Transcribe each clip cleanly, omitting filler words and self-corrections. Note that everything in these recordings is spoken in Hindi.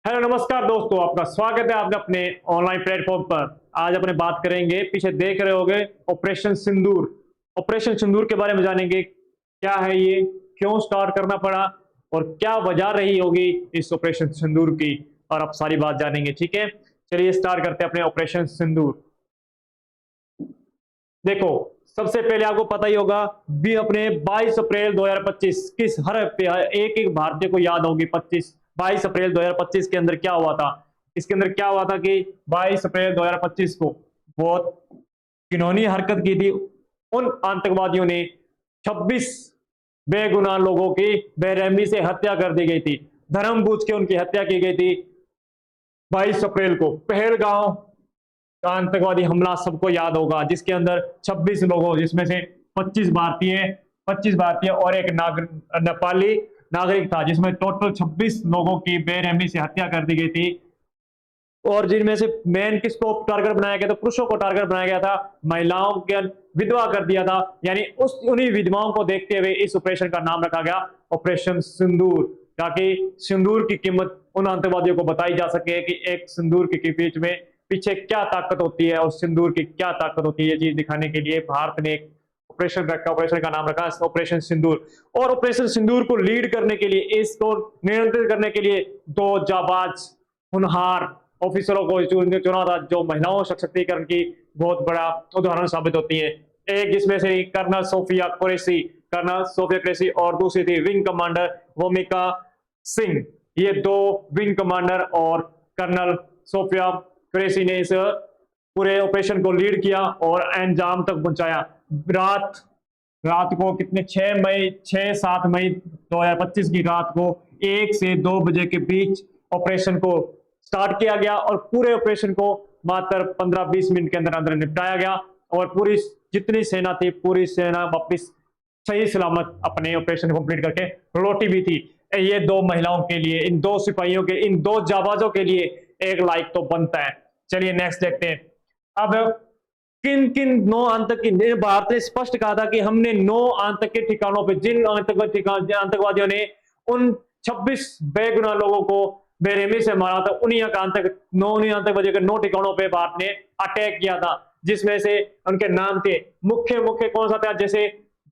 हेलो नमस्कार दोस्तों, आपका स्वागत है आपने अपने ऑनलाइन प्लेटफॉर्म पर। आज अपने बात करेंगे, पीछे देख रहे होंगे ऑपरेशन सिंदूर। ऑपरेशन सिंदूर के बारे में जानेंगे, क्या है ये, क्यों स्टार्ट करना पड़ा और क्या वजह रही होगी इस ऑपरेशन सिंदूर की, और आप सारी बात जानेंगे। ठीक है, चलिए स्टार्ट करते हैं अपने ऑपरेशन सिंदूर। देखो, सबसे पहले आपको पता ही होगा भी अपने 22 अप्रैल 2025 किस हर एक एक भारतीय को याद होगी। 22 अप्रैल 2025 के अंदर क्या हुआ था। इसके अंदर क्या हुआ था कि 22 अप्रैल 2025 को बहुत घिनौनी हरकत की थी। उन आतंकवादियों ने 26 बेगुनाह लोगों की बेरहमी से हत्या कर दी गई थी। धर्म बूझ के उनकी हत्या की गई थी 22 अप्रैल को। पहलगांव का आतंकवादी हमला सबको याद होगा, जिसके अंदर 26 लोगों, जिसमें से 25 भारतीय और एक नेपाली नागरिक था, जिसमें टोटल 26 लोगों की बेरहमी से हत्या कर दी गई थी। और जिनमें से मेन किसको टारगेट बनाया गया था, पुरुषों को टारगेट बनाया गया था, महिलाओं के विधवा कर दिया था। यानी उस उन्हीं विधवाओं को देखते हुए इस ऑपरेशन का नाम रखा गया ऑपरेशन सिंदूर, ताकि सिंदूर की कीमत उन आतंकवादियों को बताई जा सके कि एक सिंदूर के बीच में पीछे क्या ताकत होती है और सिंदूर की क्या ताकत होती है। ये चीज दिखाने के लिए भारत ने एक ऑपरेशन रखा, ऑपरेशन का नाम रखा ऑपरेशन सिंदूर। और ऑपरेशन सिंदूर को लीड करने के लिए, इसको नियंत्रित करने के लिए दो जाबाज हुनहार ऑफिसरों को चुना था, जो महिलाओं सशक्तिकरण की बहुत बड़ा उदाहरण साबित होती है। एक जिसमें से कर्नल सोफिया कुरैशी और दूसरी थी विंग कमांडर भूमिका सिंह। ये दो विंग कमांडर और कर्नल सोफिया कुरैशी ने इस पूरे ऑपरेशन को लीड किया और अंजाम तक पहुंचाया। रात रात को कितने 6 मई 2025 की रात को 1 से 2 बजे के बीच ऑपरेशन को स्टार्ट किया गया और पूरे ऑपरेशन को मात्र 15-20 मिनट के अंदर अंदर निपटाया गया। और पूरी जितनी सेना थी, पूरी सेना वापिस सही सलामत अपने ऑपरेशन कंप्लीट करके लौटी भी थी। ये दो महिलाओं के लिए, इन दो सिपाहियों के, इन दो जाबाजों के लिए एक लाइक तो बनता है। चलिए नेक्स्ट देखते हैं। अब किन किन 9 आतंकी, भारत ने स्पष्ट कहा था कि हमने 9 आतंकी ठिकानों पे, जिन आतंकवादियों ने उन 26 बेगुनाह लोगों को बेरहमी से मारा था, उन्हीं आतंकवादियों के 9 ठिकानों पे भारत ने अटैक किया था, जिसमें से उनके नाम थे मुख्य मुख्य कौन सा था, जैसे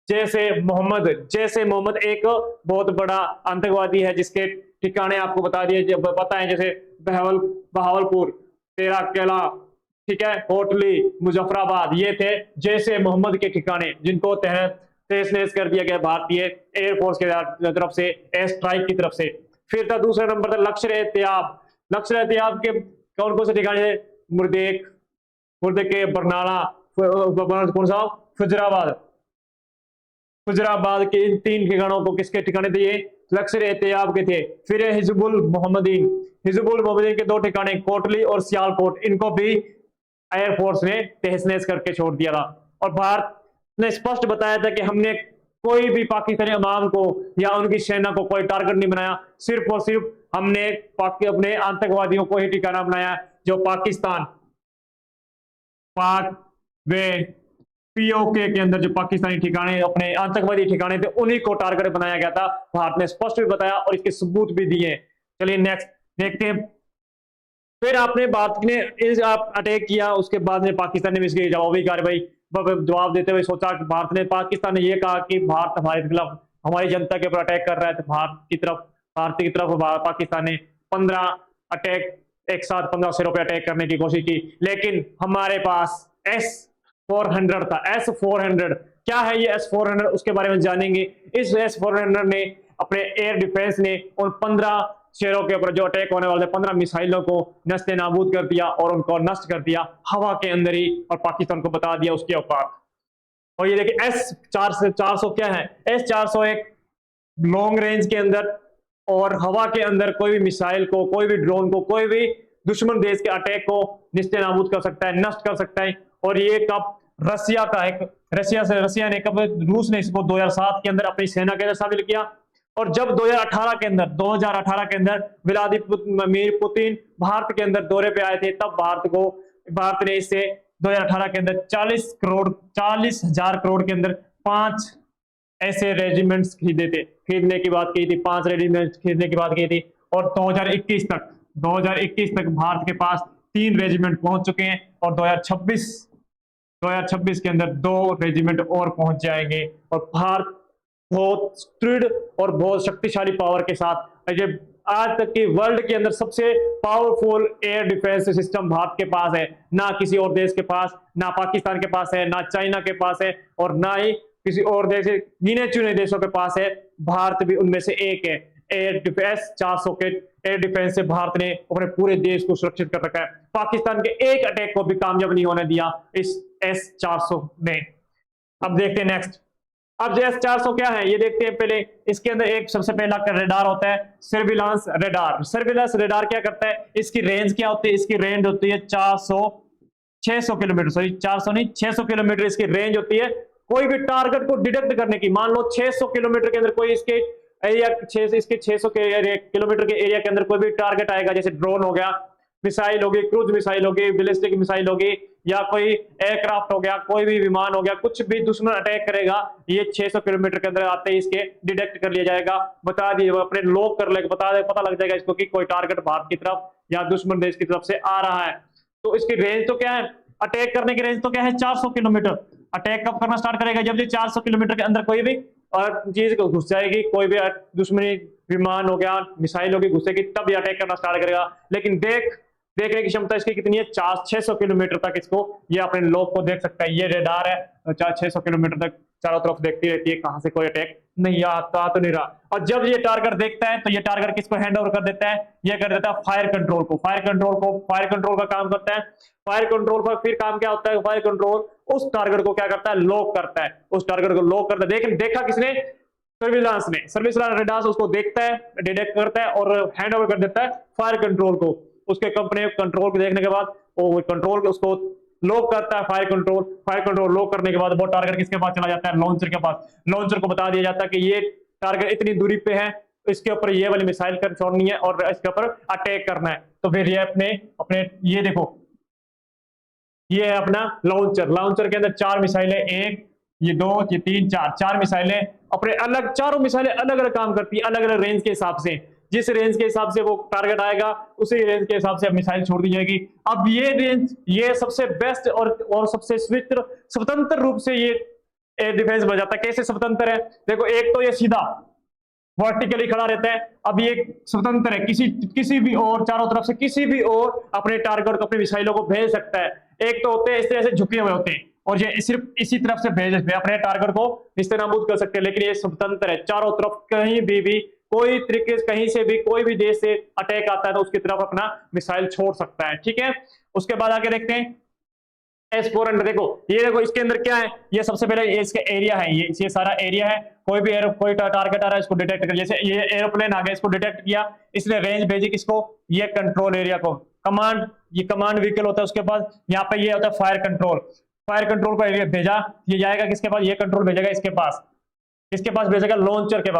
जैसे मोहम्मद एक बहुत बड़ा आतंकवादी है, जिसके ठिकाने आपको बता दिए बताएं, जैसे बहावलपुर, तेरा केला, ठीक है, कोटली, मुजफ्फराबाद, ये थे जैसे मोहम्मद के ठिकाने, जिनको तहस नहस कर दिया गया भारतीय एयरफोर्स के तरफ से, एयर स्ट्राइक की तरफ से। फिर था दूसरा नंबर था लश्कर ए तैयब के कौन कौन से ठिकाने, मुर्दे के बरनाला, कौन सा, फुजराबाद के इन 3 ठिकानों को किसके ठिकाने थे, ये लश्कर ए तैयब के थे। फिर हिजबुल मोहम्मदीन के 2 ठिकाने कोटली और सियालकोट, इनको भी एयरफोर्स ने तहस नहस करके छोड़ दिया था। और भारत ने स्पष्ट बताया था कि हमने कोई भी पाकिस्तानी अवाम को या उनकी सेना को कोई टारगेट नहीं बनाया, सिर्फ और सिर्फ हमने अपने आतंकवादियों को ही ठिकाना बनाया, जो पाक वे पीओके के अंदर जो पाकिस्तानी ठिकाने, अपने आतंकवादी ठिकाने थे, उन्हीं को टारगेट बनाया गया था। भारत ने स्पष्ट भी बताया और इसके सबूत भी दिए। चलिए नेक्स्ट देखते हैं। फिर आपने भारत ने आप अटैक किया, उसके बाद में पाकिस्तान ने इसकी जवाबी कार्रवाई जवाब देते हुए सोचा कि पाकिस्तान ने यह कहा कि भारत हमारे खिलाफ, हमारी जनता के ऊपर अटैक कर रहा है, तो भारत की तरफ पाकिस्तान ने 15 अटैक, एक साथ 15 सिरों पे अटैक करने की कोशिश की। लेकिन हमारे पास S-400 था। S-400 क्या है, ये S-400 उसके बारे में जानेंगे। इस S-400 ने अपने एयर डिफेंस ने उन 15 शेरों के ऊपर जो अटैक होने वाले 15 मिसाइलों को नस्ते नाबूद कर दिया और उनको नष्ट कर दिया हवा के अंदर ही, और पाकिस्तान को बता दिया उसके ऊपर। और ये देखिए S-400 क्या है। S-400 एक लॉन्ग रेंज के अंदर और हवा के अंदर कोई भी मिसाइल को, कोई भी ड्रोन को, कोई भी दुश्मन देश के अटैक को निस्ते नाबूद कर सकता है, नष्ट कर सकता है। और ये कब रसिया ने कब, रूस ने इसको 2007 के अंदर अपनी सेना के अंदर शामिल किया। और जब 2018 के अंदर व्लादिमीर पुतिन भारत के अंदर दौरे पे आए थे, तब भारत ने इससे 2018 के अंदर 40,000 करोड़ के अंदर 5 ऐसे रेजिमेंट्स खरीदने की बात की थी, 5 रेजिमेंट्स खरीदने की बात की थी। और 2021 तक 2021 तक भारत के पास 3 रेजिमेंट पहुंच चुके हैं और 2026 के अंदर 2 रेजिमेंट और पहुंच जाएंगे और भारत बहुत दृढ़ और बहुत शक्तिशाली पावर के साथ ये आज तक की वर्ल्ड के अंदर सबसे powerful air defence system Bharat के पास है। ना किसी और देश के पास, ना पाकिस्तान के पास है, ना चाइना के पास है और ना ही किसी और देश, गिने चुने देशों के पास है। भारत भी उनमें से एक है। एयर डिफेंस 400 के एयर डिफेंस से भारत ने अपने पूरे देश को सुरक्षित कर रखा है। पाकिस्तान के एक अटैक को भी कामयाब नहीं होने दिया इस S-400 ने। अब देखते हैं नेक्स्ट। अब जो S-400 क्या है ये देखते हैं पहले। इसके अंदर एक सबसे पहला रेडार होता है, सर्विलांस रेडार। सर्विलांस रेडार क्या करता है, इसकी रेंज क्या होती है, इसकी रेंज होती है 600 किलोमीटर, सॉरी 400 नहीं 600 किलोमीटर इसकी रेंज होती है कोई भी टारगेट को डिटेक्ट करने की। मान लो 600 किलोमीटर के अंदर कोई इसके एरिया, इसके 600 किलोमीटर के एरिया के अंदर कोई भी टारगेट आएगा, जैसे ड्रोन हो गया, मिसाइल होगी, क्रूज मिसाइल होगी, बैलिस्टिक मिसाइल होगी, या कोई एयरक्राफ्ट हो गया, कोई भी विमान हो गया, कुछ भी दुश्मन अटैक करेगा, ये 600 किलोमीटर के अंदर आते ही इसके डिटेक्ट कर लिया जाएगा, बता दिए अपने लॉक कर ले, पता लग जाएगा इसको कि कोई टारगेट भारत की तरफ या दुश्मन देश की तरफ से आ रहा है। तो इसकी रेंज तो क्या है, अटैक करने की रेंज तो क्या है 400 किलोमीटर। अटैक कब करना स्टार्ट करेगा, जब ये 400 किलोमीटर के अंदर कोई भी चीज घुस जाएगी, कोई भी दुश्मनी विमान हो गया, मिसाइल होगी, घुसेगी, तब ये अटैक करना स्टार्ट करेगा। लेकिन देखने की क्षमता इसकी कितनी है, 600 किलोमीटर तक इसको ये अपने लोग को देख सकता है। ये रेडार है 600 किलोमीटर तक चारों तरफ देखती रहती है, कहां से कोई अटैक नहीं आता तो नहीं रहा। और जब ये टारगेट देखता है तो ये टारगेट किसको हैंड ओवर कर देता है, ये कर देता है फायर कंट्रोल को। फायर कंट्रोल का काम करता है। फायर कंट्रोल का फिर काम क्या होता है, फायर कंट्रोल उस टारगेट को क्या करता है, लॉक करता है। उस टारगेट को लॉक करता है। लेकिन देखा किसने, सर्विलांस ने। सर्विलांस रेडार उसको देखता है, डिटेक्ट करता है और हैंड ओवर कर देता है फायर कंट्रोल को। उसके कंपनी कंट्रोल को देखने के बाद वो कंट्रोल उसको लॉक करता है। फायर कंट्रोल लॉक करने के बाद वो टारगेट किसके पास चला जाता है, लॉन्चर के पास। लॉन्चर को बता दिया जाता है कि ये टारगेट इतनी दूरी पे है, इसके ऊपर ये वाली मिसाइल कर छोड़नी है और इसके ऊपर अटैक करना है। तो फिर ये अपने ये देखो, ये है अपना लॉन्चर के अंदर 4 मिसाइलें, 1 ये 2 ये 3 4 मिसाइलें अपने अलग, चारों मिसाइलें अलग अलग काम करती है, अलग अलग रेंज के हिसाब से। जिस रेंज के हिसाब से वो टारगेट आएगा उसी रेंज के हिसाब से मिसाइल छोड़ दी जाएगी। अब ये रेंज, ये सबसे बेस्ट और सबसे स्वतंत्र रूप से ये एयर डिफेंस बन जाता है। कैसे स्वतंत्र है, देखो एक तो ये सीधा वर्टिकली खड़ा रहता है। अब ये स्वतंत्र है, किसी भी और चारों तरफ से किसी भी और अपने टारगेट को, अपने मिसाइलों को भेज सकता है। एक तो होते हैं इस तरह से झुके हुए होते हैं और ये सिर्फ इसी तरफ से भेज अपने टारगेट को निस्तेनाबूद कर सकते हैं। लेकिन ये स्वतंत्र है, चारों तरफ कहीं भी कोई तरीके से, कहीं से भी कोई भी देश से अटैक आता है तो उसकी तरफ अपना मिसाइल छोड़ सकता है। ठीक है, उसके बाद आगे देखते हैं S-400। देखो ये देखो इसके अंदर क्या है, ये सबसे पहले इसका एरिया है, ये सारा एरिया है। कोई भी कोई टारगेट आ रहा है इसको डिटेक्ट कर, जैसे ये एरोप्लेन आ गया, इसको डिटेक्ट किया, इसने रेंज भेजी किसको, ये कंट्रोल एरिया को। कमांड, ये कमांड व्हीकल होता है उसके पास। यहाँ पे ये होता है फायर कंट्रोल को एरिया भेजा, ये जाएगा किसके पास, ये कंट्रोल भेजेगा इसके पास, भेजेगा लॉन्चर के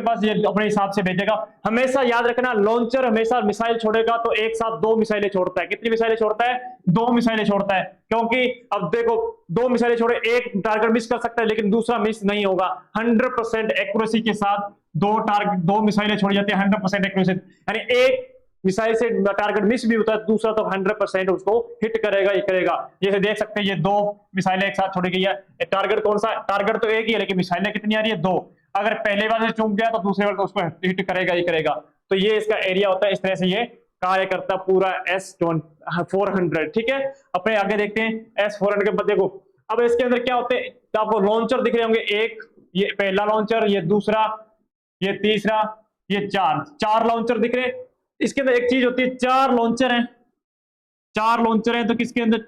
पास ये अपने हिसाब से भेजेगा। हमेशा याद रखना, लॉन्चर हमेशा मिसाइल छोड़ेगा तो एक साथ 2 मिसाइलें छोड़ता है। कितनी मिसाइलें छोड़ता है, 2 मिसाइलें छोड़ता है। क्योंकि अब देखो 2 मिसाइलें छोड़े, एक टारगेट मिस कर सकता है लेकिन दूसरा मिस नहीं होगा। 100% एक्यूरेसी के साथ 2 मिसाइलें छोड़ी जाती है, 100% एक्यूरेसी। यानी एक मिसाइल से टारगेट मिस भी होता है, दूसरा तो 100% उसको हिट करेगा ही करेगा। जैसे देख सकते हैं ये 2 मिसाइलें एक साथ छोड़ी गई है। टारगेट कौन सा, टारगेट तो एक ही है लेकिन मिसाइलें कितनी आ रही है, 2। अगर पहले बार से चूक गया तो दूसरे बार तो उसको हिट करेगा ही करेगा। तो ये इसका एरिया होता है, इस तरह से ये कार्य करता पूरा S-400। ठीक है, अपने आगे देखते हैं S-400 के बाद। देखो अब इसके अंदर क्या होते हैं, तो आपको लॉन्चर दिख रहे होंगे, एक ये पहला लॉन्चर, ये दूसरा, ये तीसरा, ये 4 लॉन्चर दिख रहे हैं। इसके अंदर एक चीज होती है, 4 लॉन्चर हैं तो किसके अंदर,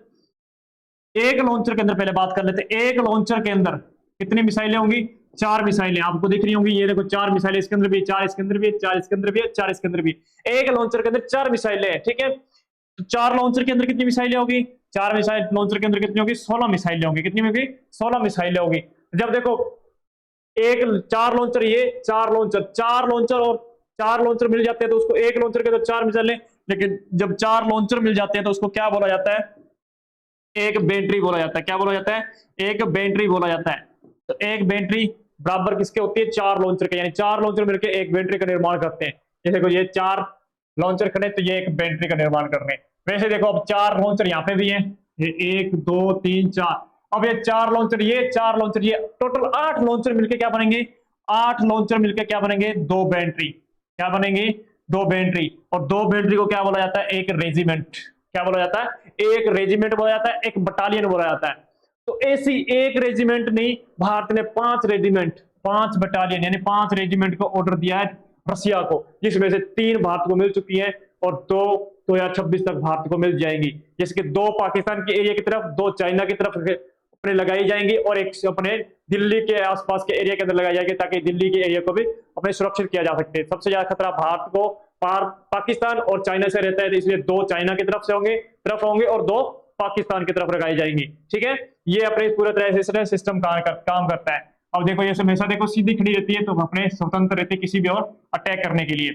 एक लॉन्चर के अंदर पहले बात कर लेते हैं। एक लॉन्चर के अंदर कितनी मिसाइलें होंगी, 4 मिसाइलें आपको दिख रही होंगी। ये देखो 4 मिसाइलें इसके अंदर भी, 4 इसके अंदर भी, 4 इसके अंदर भी, 4 इसके अंदर भी। एक लॉन्चर के अंदर 4 मिसाइलें हैं। ठीक है, तो 4 लॉन्चर के अंदर कितनी मिसाइलें होगी, 4 मिसाइल लॉन्चर के अंदर कितनी होगी, 16 मिसाइलें होगी। कितनी होगी, 16 मिसाइलें होगी। जब देखो 4 लॉन्चर, ये 4 लॉन्चर और 4 लॉन्चर मिल जाते हैं तो उसको एक लॉन्चर के तो 4 मिसाइलें। लेकिन जब 4 लॉन्चर मिल जाते हैं तो उसको क्या बोला जाता है, एक बैटरी बोला जाता है। क्या बोला जाता है, एक बैटरी बोला जाता है। तो एक बैटरी बराबर किसके होती है, 4 लॉन्चर के। यानी 4 लॉन्चर मिलकर एक बैटरी का निर्माण करते हैं। जैसे को ये 4 लॉन्चर खड़े, तो ये एक बैटरी का निर्माण कर रहे हैं। वैसे देखो अब 4 लॉन्चर यहाँ पे भी हैं, ये 1 2 3 4, अब ये 4 लॉन्चर, ये 4 लॉन्चर, ये टोटल 8 लॉन्चर मिलके क्या बनेंगे, 8 लॉन्चर मिलके क्या बनेंगे, 2 बैटरी। क्या बनेंगे, 2 बैटरी। और 2 बैटरी को क्या बोला जाता है, एक रेजिमेंट। क्या बोला जाता है, एक रेजिमेंट बोला जाता है, एक बटालियन बोला जाता है। तो ऐसी एक रेजिमेंट नहीं, भारत ने 5 रेजिमेंट, 5 बटालियन यानी 5 रेजिमेंट को ऑर्डर दिया है रसिया को, जिसमें से 3 भारत को मिल चुकी है और 2 2026 तक भारत को मिल जाएंगी। जिसके 2 पाकिस्तान के एरिया की तरफ, 2 चाइना की तरफ अपने लगाई जाएंगी और एक अपने दिल्ली के आसपास के एरिया के अंदर लगाई जाएगी, ताकि दिल्ली के एरिया को भी अपने सुरक्षित किया जा सके। सबसे ज्यादा खतरा भारत को पाकिस्तान और चाइना से रहता है, तो इसलिए 2 चाइना की तरफ होंगे और 2 पाकिस्तान की तरफ लगाई जाएंगी। ठीक है, ये अपने पूरे तरह से सिस्टम काम करता है। अब देखो ये हमेशा देखो सीधी खड़ी रहती है, तो अपने स्वतंत्र रहती है किसी भी और अटैक करने के लिए।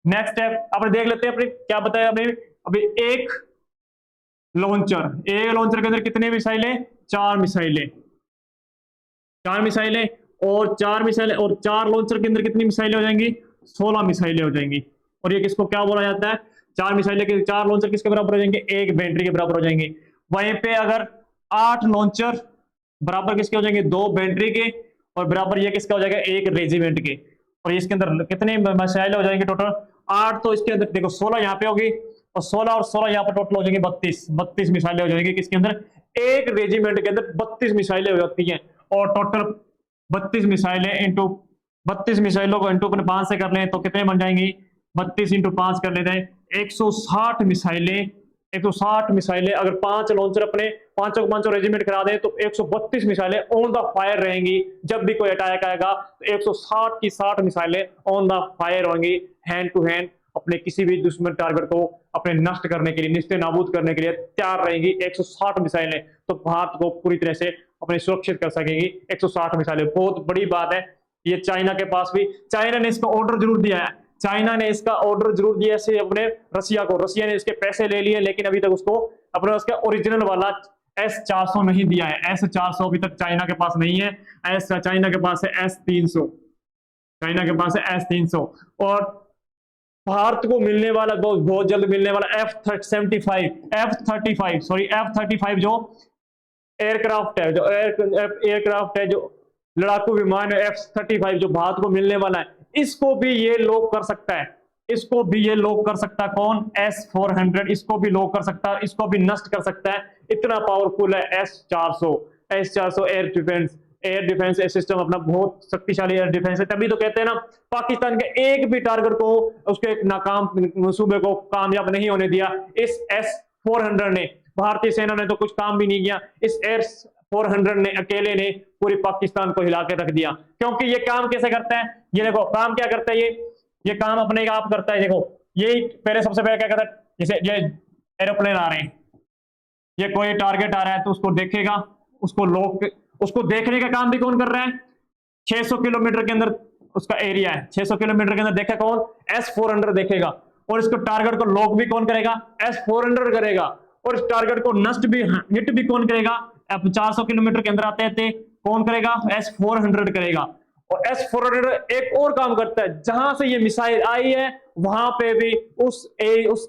नेक्स्ट स्टेप अपने देख लेते हैं, अपने क्या बताया अपने अभी, एक लॉन्चर के अंदर कितने मिसाइलें, 4 मिसाइलें, 4 मिसाइलें और 4 मिसाइलें, और 4 लॉन्चर के अंदर कितनी मिसाइलें हो जाएंगी, 16 मिसाइलें हो जाएंगी। और ये किसको क्या बोला जाता है, 4 मिसाइलें के 4 लॉन्चर किसके बराबर हो जाएंगे, एक बैटरी के बराबर हो जाएंगे। वहीं पे अगर 8 लॉन्चर बराबर किसके हो जाएंगे, 2 बैटरी के, और बराबर ये किसका हो जाएगा, एक रेजिमेंट के। और इसके अंदर कितने मिसाइलें हो जाएंगे, टोटल 8, तो इसके अंदर देखो 16 यहाँ पे होगी और 16 यहाँ पर टोटल हो जाएंगे 32 मिसाइलें हो जाएंगी किसके अंदर, एक रेजिमेंट के अंदर 32 मिसाइलें हो जाती हैं। और टोटल 32 मिसाइलें इंटू 32 मिसाइलों को इंटू 5 से कर लें तो कितने बन जाएंगी, 32 इंटू 5 कर लेते हैं, 160 मिसाइलें। 160 मिसाइलें अगर 5 लॉन्चर अपने 5 रेजिमेंट करा दें तो 132 मिसाइलें ऑन द फायर रहेंगी। जब भी कोई अटैक आएगा तो 160 की 60 मिसाइलें ऑन द फायर होंगी, हैंड टू हैंड अपने किसी भी दुश्मन टारगेट को अपने नष्ट करने के लिए, निस्ते नाबूद करने के लिए तैयार रहेंगी 160 मिसाइलें। तो भारत को पूरी तरह से अपने सुरक्षित कर सकेगी 160 मिसाइलें। बहुत बड़ी बात है ये। चाइना के पास भी, चाइना ने इसका ऑर्डर जरूर दिया है, चाइना ने इसका ऑर्डर जरूर दिया है अपने रसिया को, रसिया ने इसके पैसे ले लिए, लेकिन अभी तक उसको अपना उसका ओरिजिनल वाला S-400 नहीं दिया है। S-400 अभी तक चाइना के पास नहीं है। चाइना के पास है S-300, चाइना के पास है S-300। और भारत को मिलने वाला बहुत जल्द मिलने वाला F-35 जो एयरक्राफ्ट है, जो एयरक्राफ्ट है, जो लड़ाकू विमान है F-35 जो भारत को मिलने वाला है, इसको भी ये लॉक कर सकता है। इसको भी ये लॉक कर सकता है कौन, S-400, इसको भी लॉक कर सकता है, इसको भी नष्ट कर सकता है। इतना पावरफुल है S-400 एयर डिफेंस सिस्टम अपना बहुत शक्तिशाली एयर डिफेंस है। तभी तो कहते हैं ना, पाकिस्तान के एक भी टारगेट को, उसके एक नाकाम मंसूबे को कामयाब नहीं होने दिया इस S-400 ने। भारतीय सेना ने तो कुछ काम भी नहीं किया, इस S-400 ने अकेले ने पूरी पाकिस्तान को हिला के रख दिया। क्योंकि ये काम कैसे करता है, ये देखो काम क्या करता है, ये काम अपने आप करता है। देखो ये पहले, सबसे पहले क्या करता है, जैसे ये एरोप्लेन आ रहे हैं, ये कोई टारगेट आ रहा है तो उसको देखेगा, उसको देखने का काम भी कौन कर रहा है, 600 किलोमीटर के अंदर उसका एरिया है, 600 किलोमीटर के अंदर देखा कौन, S-400 देखेगा। और इसको टारगेट को लॉक भी कौन करेगा, S-400 करेगा। और इस टारगेट को नष्ट भी, हिट भी कौन करेगा, 400 किलोमीटर के अंदर आते थे कौन करेगा, S-400 करेगा। और S-400 एक और काम करता है, जहां से ये मिसाइल आई है वहां पे भी उस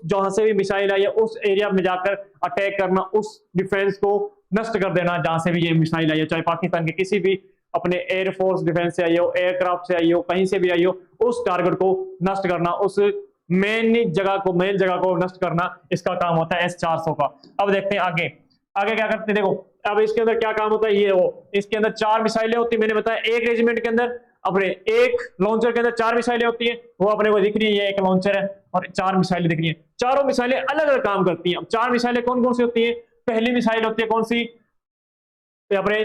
जहां से भी मिसाइल आई है उस एरिया में जाकर अटैक करना, उस डिफेंस को नष्ट कर देना जहां से भी ये मिसाइल आई है, चाहे पाकिस्तान के किसी भी अपने एयरफोर्स डिफेंस से आई हो, एयरक्राफ्ट से आई हो, कहीं से भी आई हो, उस टारगेट को नष्ट करना, उस मेन जगह को नष्ट करना, इसका काम होता है S-400 का। अब देखते हैं आगे क्या करते हैं। देखो अब इसके अंदर क्या काम होता है, ये इसके अंदर 4 मिसाइलें होती है, मैंने बताया एक रेजिमेंट के अंदर, अपने एक लॉन्चर के अंदर 4 मिसाइलें होती है, वो अपने को दिख रही है, ये एक लॉन्चर है और 4 मिसाइलें दिख रही है। चारों मिसाइलें अलग अलग काम करती हैं। अब 4 मिसाइलें कौन कौन सी होती है, पहली मिसाइल होती है कौन सी, अपने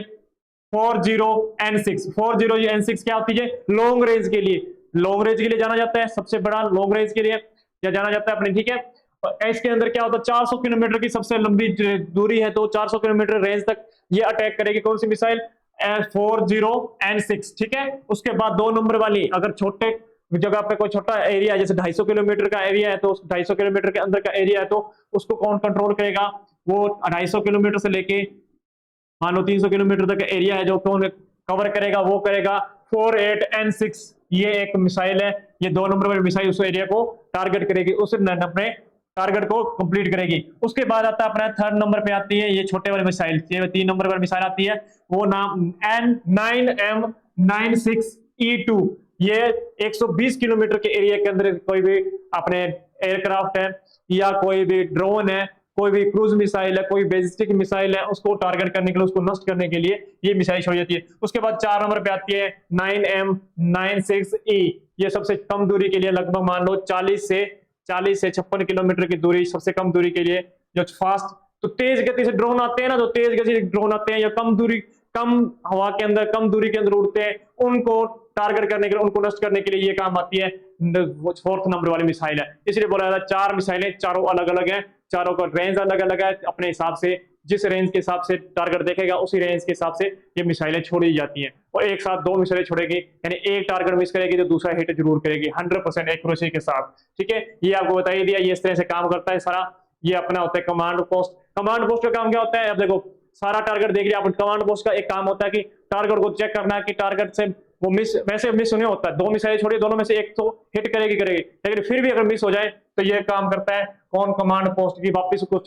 40N6 क्या होती है, लॉन्ग रेंज के लिए जाना जाता है, सबसे बड़ा लॉन्ग रेंज के लिए जाना जाता है अपने, ठीक है। और इसके अंदर क्या होता है, 400 किलोमीटर की सबसे लंबी दूरी है, तो 400 किलोमीटर रेंज तक ये अटैक करेगी कौन सी मिसाइल, 40N6, ठीक है। उसके बाद 2 नंबर वाली, अगर छोटे जगह पे कोई छोटा एरिया जैसे 250 किलोमीटर का एरिया है, तो 250 किलोमीटर के अंदर का एरिया है, तो उसको कौन कंट्रोल करेगा, वो 250 किलोमीटर से लेके मान लो 300 किलोमीटर तक का एरिया है, जो कौन कवर करेगा, वो करेगा 48N6। ये एक मिसाइल है, ये 2 नंबर वाली मिसाइल उस एरिया को टारगेट करेगी, उस अपने टारगेट को कंप्लीट करेगी। उसके बाद आता है अपना थर्ड नंबर पे आती है ये छोटे वाले मिसाइल, ये 3 नंबर पर मिसाइल आती है, वो नाम N9M96E2। ये 120 किलोमीटर के एरिया के अंदर कोई भी अपने एयरक्राफ्ट है या कोई भी ड्रोन है, कोई भी क्रूज मिसाइल है, कोई बैलिस्टिक मिसाइल है, उसको टारगेट करने के लिए, उसको नष्ट करने के लिए ये मिसाइल छोड़ी जाती है। उसके बाद 4 नंबर पे आती है 9M96E। ये सबसे कम दूरी के लिए, लगभग मान लो 40 से 56 किलोमीटर की दूरी, सबसे कम दूरी के लिए जो फास्ट, तो तेज गति से ड्रोन आते हैं ना, जो तेज गति से ड्रोन आते हैं या कम दूरी, कम हवा के अंदर, कम दूरी के अंदर उड़ते हैं, उनको टारगेट करने के लिए, उनको नष्ट करने के लिए ये काम आती है। फोर्थ नंबर वाली मिसाइल है, इसलिए बोला जाता है 4 मिसाइलें, चारों अलग अलग हैं, चारों का रेंज अलग अलग है अपने हिसाब से, जिस रेंज के हिसाब से टारगेट देखेगा उसी रेंज के हिसाब से ये मिसाइलें छोड़ी जाती हैं। और एक साथ 2 मिसाइलें छोड़ेगी, यानी एक टारगेट मिस करेगी तो दूसरा हिट जरूर करेगी 100% एक्यूरेसी के साथ। ठीक है, ये आपको बता ही दिया, ये इस तरह से काम करता है सारा। ये अपना होता है कमांड पोस्ट। कमांड पोस्ट का काम क्या होता है, अब देखो सारा टारगेट देख लिया, कमांड पोस्ट का एक काम होता है कि टारगेट को चेक करना है कि टारगेट से वो मिस, वैसे मिस नहीं होता है, 2 मिसाइलें छोड़ी, दोनों में से एक तो हिट करेगी, लेकिन फिर भी अगर मिस हो जाए तो ये काम करता है कौन, कमांड पोस्ट की, वापस उसको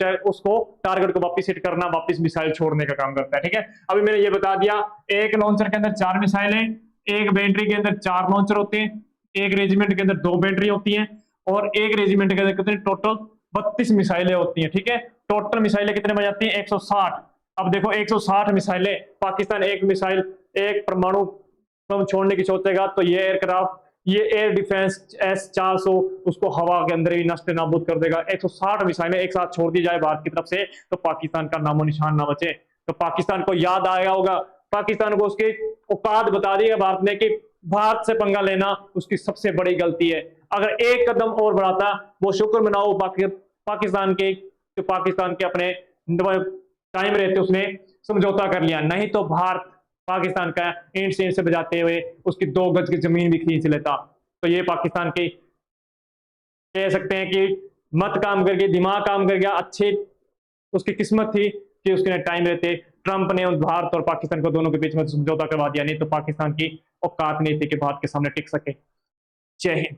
टारगेट को वापस हिट करना, वापस मिसाइल छोड़ने का काम करता है। ठीक है, अभी मैंने ये बता दिया, एक लॉन्चर के अंदर 4 मिसाइलें, एक बैटरी के अंदर 4 लॉन्चर होते हैं, एक रेजिमेंट के अंदर 2 बैटरी होती हैं, और एक रेजिमेंट के अंदर कितनी टोटल 32 मिसाइलें होती हैं। ठीक है, टोटल मिसाइलें कितने बन जाती हैं 160। अब देखो 160 मिसाइलें, पाकिस्तान एक मिसाइल, एक परमाणु बम छोड़ने की सोचेगा तो ये एयरक्राफ्ट, ये एयर डिफेंस S-400 उसको हवा के अंदर ही नष्ट नाबूद कर देगा। 160 मिसाइलें एक साथ छोड़ दी जाए भारत की तरफ से तो पाकिस्तान का नामो निशान ना बचे। तो पाकिस्तान को याद आया होगा, पाकिस्तान को उसकी औकात बता दी है भारत ने कि भारत से पंगा लेना उसकी सबसे बड़ी गलती है। अगर एक कदम और बढ़ाता, वो शुक्र मनाओ पाकिस्तान के, जो पाकिस्तान के अपने टाइम रहते उसने समझौता कर लिया, नहीं तो भारत पाकिस्तान का इंट से बजाते हुए उसकी 2 गज की जमीन भी खींच लेता। तो ये पाकिस्तान की कह सकते हैं कि मत काम कर गई, दिमाग काम कर गया, अच्छे उसकी किस्मत थी कि उसके टाइम रहते ट्रंप ने भारत और पाकिस्तान को दोनों के बीच में समझौता करवा दिया, नहीं तो पाकिस्तान की औकात नहीं थी कि भारत के सामने टिक सके। जय हिंद।